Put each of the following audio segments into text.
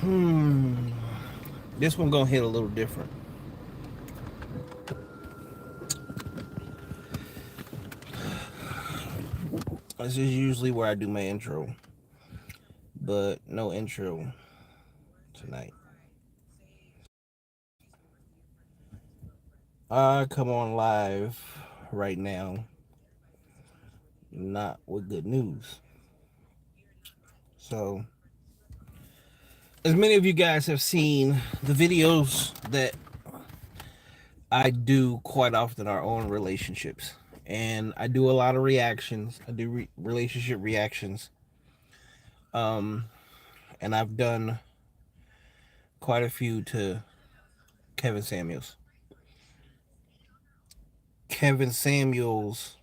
Hmm. This one gonna hit a little different. This is usually where I do my intro, but no intro tonight. I come on live right now, not with good news. So, as many of you guys have seen, the videos that I do quite often are on relationships. And I do a lot of reactions. I do relationship reactions. Um, and I've done quite a few to Kevin Samuels. Kevin Samuels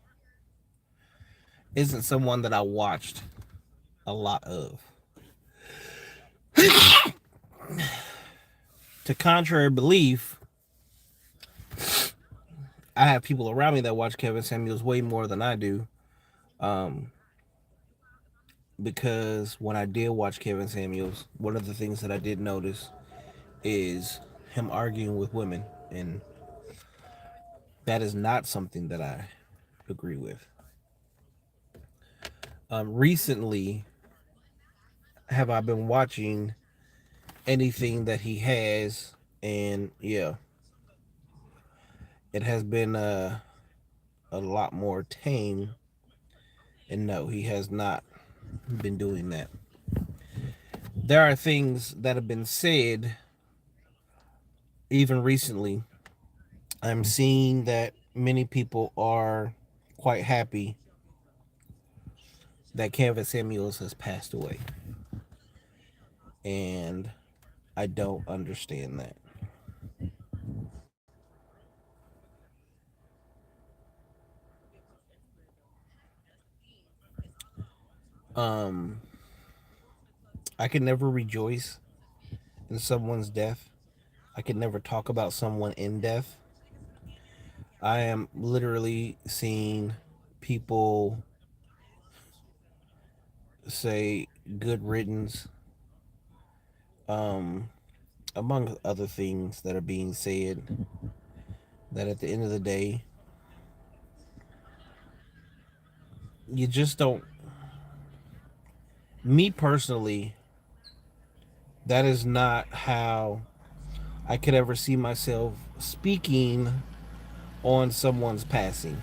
isn't someone that I watched a lot of. To contrary belief, I have people around me that watch Kevin Samuels way more than I do. Um, because when I did watch Kevin Samuels, one of the things that I did notice is him arguing with women, and that is not something that I agree with. Recently, have I been watching anything that he has, and yeah, it has been a lot more tame. And no, he has not been doing that. There are things that have been said even recently. I'm seeing that many people are quite happy that Kevin Samuels has passed away. And I don't understand that. Um, I can never rejoice in someone's death. I can never talk about someone in death. I am literally seeing people say good riddance, um, among other things that are being said. That at the end of the day, you just don't. Me personally, that is not how I could ever see myself speaking on someone's passing.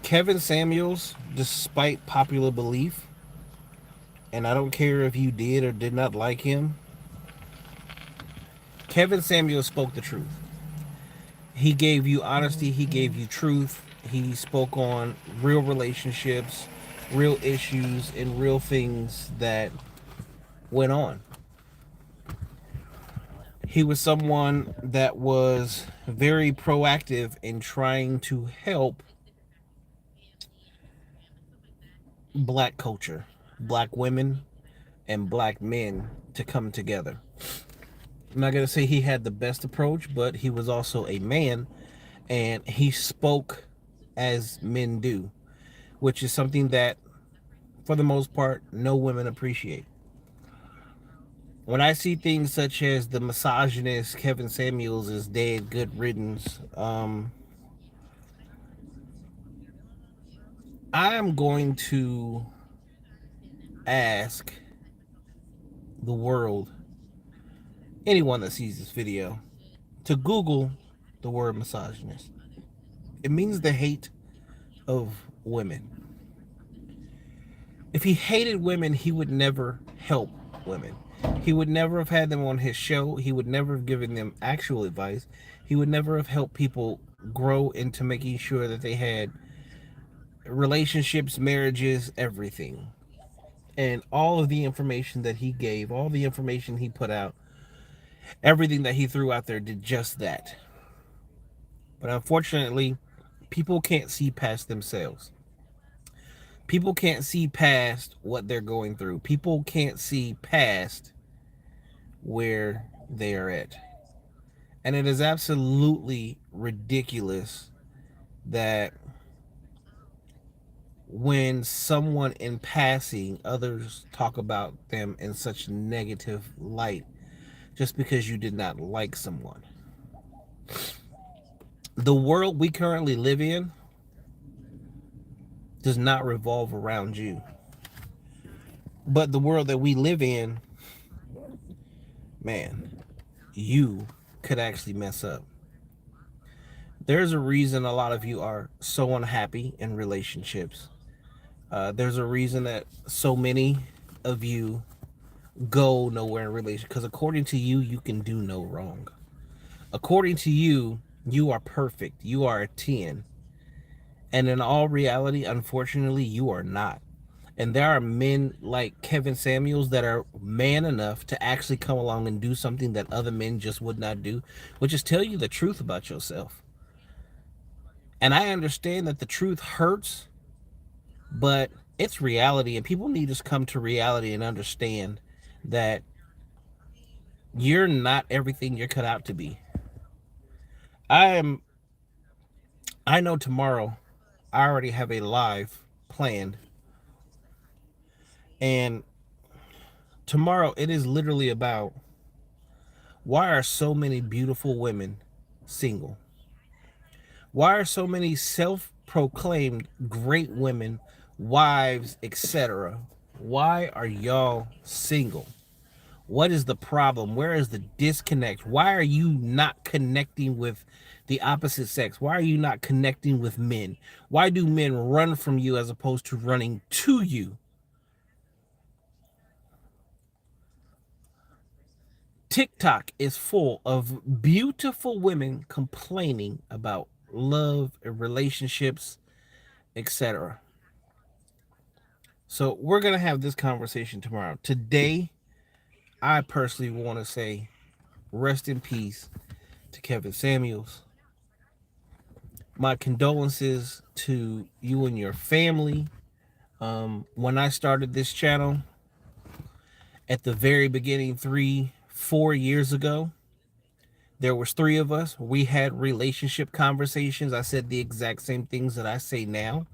Kevin Samuels, despite popular belief, and I don't care if you did or did not like him, Kevin Samuels spoke the truth. He gave you honesty, he gave you truth, he spoke on real relationships, real issues, and real things that went on. He was someone that was very proactive in trying to help black culture, black women, and black men to come together. I'm not going to say he had the best approach, but he was also a man, and he spoke as men do, which is something that, for the most part, no women appreciate. When I see things such as the misogynist Kevin Samuels is dead, good riddance, I am going to ask the world, anyone that sees this video, to Google the word misogynist. It means the hate of women. If he hated women, he would never help women. He would never have had them on his show. He would never have given them actual advice. He would never have helped people grow into making sure that they had relationships, marriages, everything. And all of the information that he gave, all the information he put out, everything that he threw out there did just that. But unfortunately, people can't see past themselves. People can't see past what they're going through. People can't see past where they are at. And it is absolutely ridiculous that when someone in passing, others talk about them in such negative light just because you did not like someone. The world we currently live in does not revolve around you. But the world that we live in, man, you could actually mess up. There's a reason a lot of you are so unhappy in relationships. There's a reason that so many of you go nowhere in relation, because according to you, you can do no wrong. According to you, you are perfect. You are a 10. And in all reality, unfortunately, you are not. And there are men like Kevin Samuels that are man enough to actually come along and do something that other men just would not do, which is tell you the truth about yourself. And I understand that the truth hurts, but it's reality, and people need to come to reality and understand that you're not everything you're cut out to be. I am I know tomorrow I already have a live planned, and tomorrow it is literally about why are so many beautiful women single? Why are so many self-proclaimed great women, wives, etc.? Why are y'all single? What is the problem? Where is the disconnect? Why are you not connecting with the opposite sex? Why are you not connecting with men? Why do men run from you as opposed to running to you? TikTok is full of beautiful women complaining about love and relationships, etc. So we're going to have this conversation tomorrow. Today, I personally want to say rest in peace to Kevin Samuels. My condolences to you and your family. When I started this channel at the very beginning, 4 years ago, there was three of us. We had relationship conversations. I said the exact same things that I say now.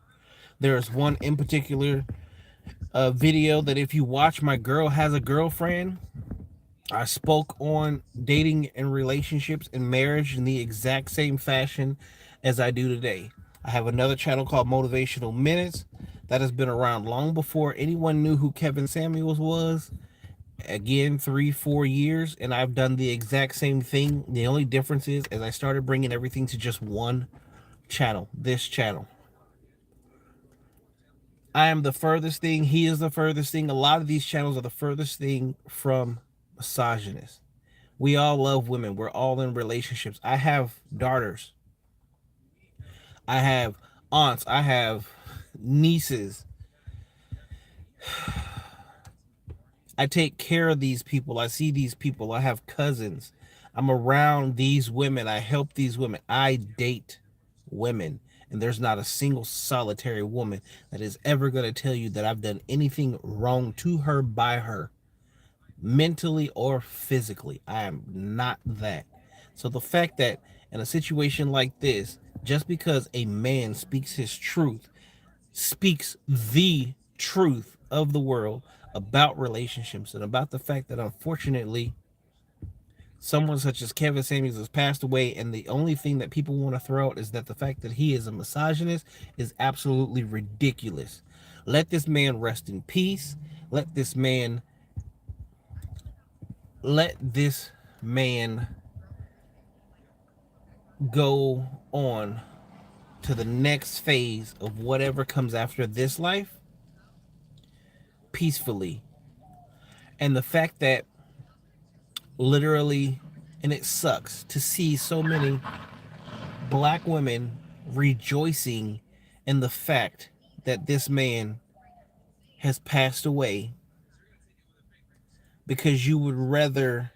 There is one in particular video that if you watch, my girl has a girlfriend. I spoke on dating and relationships and marriage in the exact same fashion as I do today. I have another channel called Motivational Minutes that has been around long before anyone knew who Kevin Samuels was. Again, 4 years, and I've done the exact same thing. The only difference is as I started bringing everything to just one channel, this channel. I am the furthest thing. He is the furthest thing. A lot of these channels are the furthest thing from misogynist. We all love women. We're all in relationships. I have daughters. I have aunts. I have nieces. I take care of these people. I see these people. I have cousins. I'm around these women. I help these women. I date women. And there's not a single solitary woman that is ever going to tell you that I've done anything wrong to her, by her, mentally or physically. I am not that. So the fact that in a situation like this, just because a man speaks his truth, speaks the truth of the world about relationships and about the fact that unfortunately someone such as Kevin Samuels has passed away, and the only thing that people want to throw out is that the fact that he is a misogynist is absolutely ridiculous. Let this man rest in peace. Let this man go on to the next phase of whatever comes after this life peacefully. And the fact that literally, and it sucks to see so many black women rejoicing in the fact that this man has passed away, because you would rather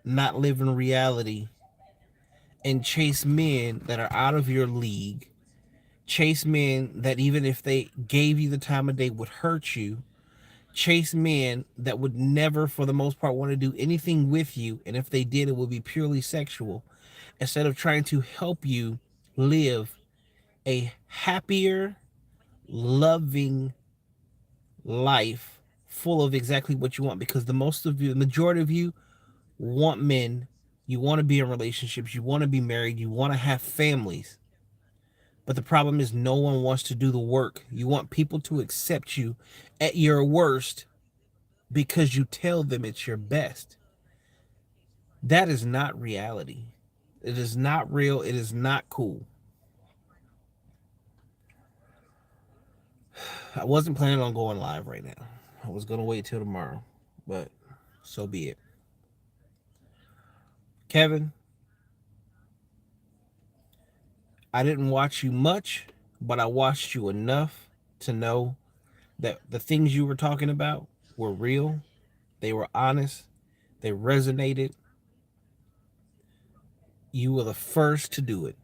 not live in reality and chase men that are out of your league, chase men that even if they gave you the time of day would hurt you, chase men that would never for the most part want to do anything with you, and if they did it would be purely sexual, instead of trying to help you live a happier, loving life full of exactly what you want, because the majority of you want men, you want to be in relationships, you want to be married, you want to have families. But the problem is no one wants to do the work. You want people to accept you at your worst because you tell them it's your best. That is not reality. It is not real. It is not cool. I wasn't planning on going live right now. I was going to wait till tomorrow, but so be it. Kevin, I didn't watch you much, but I watched you enough to know that the things you were talking about were real. They were honest. They resonated. You were the first to do it.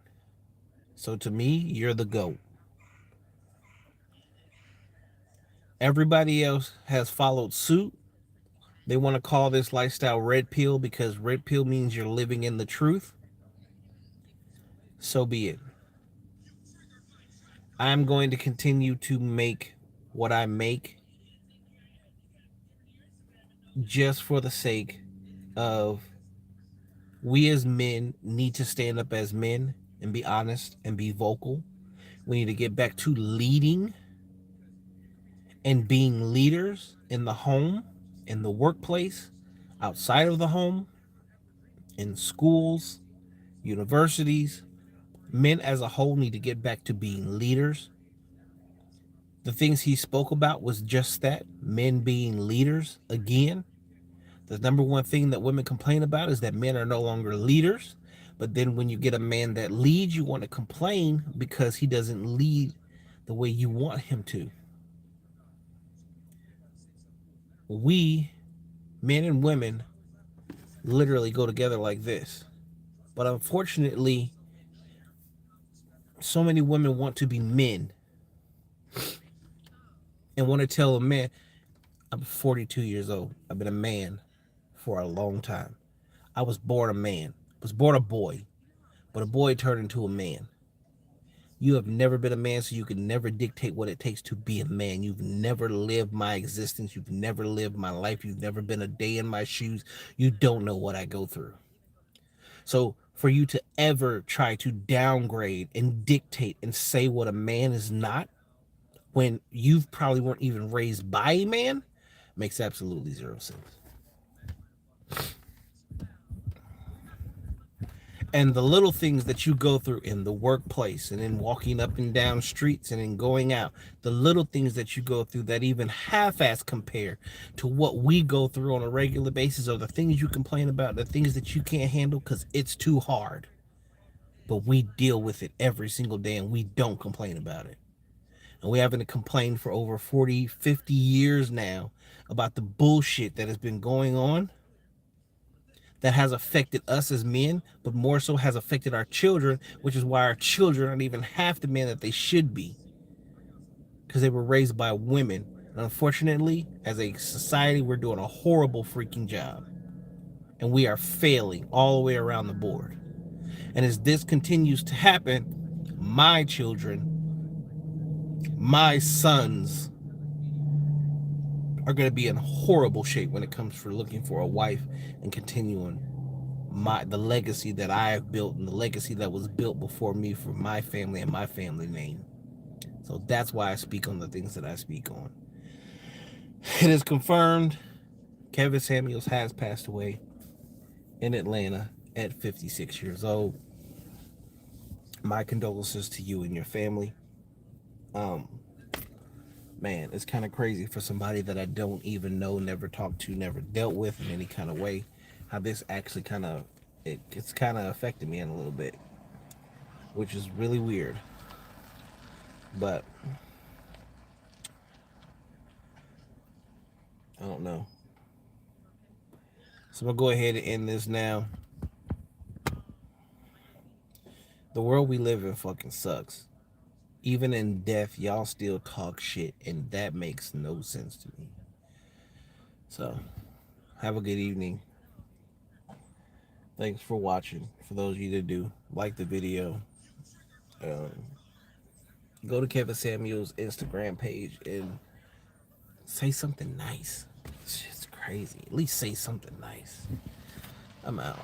So to me, you're the GOAT. Everybody else has followed suit. They want to call this lifestyle red pill because red pill means you're living in the truth. So be it. I'm going to continue to make what I make just for the sake of we as men need to stand up as men and be honest and be vocal. We need to get back to leading and being leaders in the home, in the workplace, outside of the home, in schools, universities. Men as a whole need to get back to being leaders. The things he spoke about was just that, men being leaders again. The number one thing that women complain about is that men are no longer leaders. But then when you get a man that leads, you want to complain because he doesn't lead the way you want him to. We, men and women, literally go together like this. But unfortunately, so many women want to be men and want to tell a man, I'm 42 years old. I've been a man for a long time. I was born a man. I was born a boy, but a boy turned into a man. You have never been a man, so you can never dictate what it takes to be a man. You've never lived my existence. You've never lived my life. You've never been a day in my shoes. You don't know what I go through. So for you to ever try to downgrade and dictate and say what a man is not, when you probably weren't even raised by a man, makes absolutely zero sense. And the little things that you go through in the workplace and in walking up and down streets and in going out, the little things that you go through that even half-ass compare to what we go through on a regular basis are the things you complain about, the things that you can't handle because it's too hard. But we deal with it every single day and we don't complain about it. And we haven't complained for over 40, 50 years now about the bullshit that has been going on that has affected us as men, but more so has affected our children, which is why our children aren't even half the men that they should be, because they were raised by women. And unfortunately, as a society, we're doing a horrible freaking job. And we are failing all the way around the board. And as this continues to happen, my children, my sons, are going to be in horrible shape when it comes for looking for a wife and continuing the legacy that I have built and the legacy that was built before me for my family and my family name. So that's why I speak on the things that I speak on. It is confirmed Kevin Samuels has passed away in Atlanta at 56 years old. My condolences to you and your family. Man, it's kind of crazy for somebody that I don't even know, never talked to, never dealt with in any kind of way, how this actually it's kind of affected me in a little bit, which is really weird. But I don't know. So I'm going to go ahead and end this now. The world we live in fucking sucks. Even in death, y'all still talk shit, and that makes no sense to me. So, have a good evening. Thanks for watching. For those of you that do, like the video. Um, Go to Kevin Samuel's Instagram page and say something nice. It's just crazy. At least say something nice. I'm out.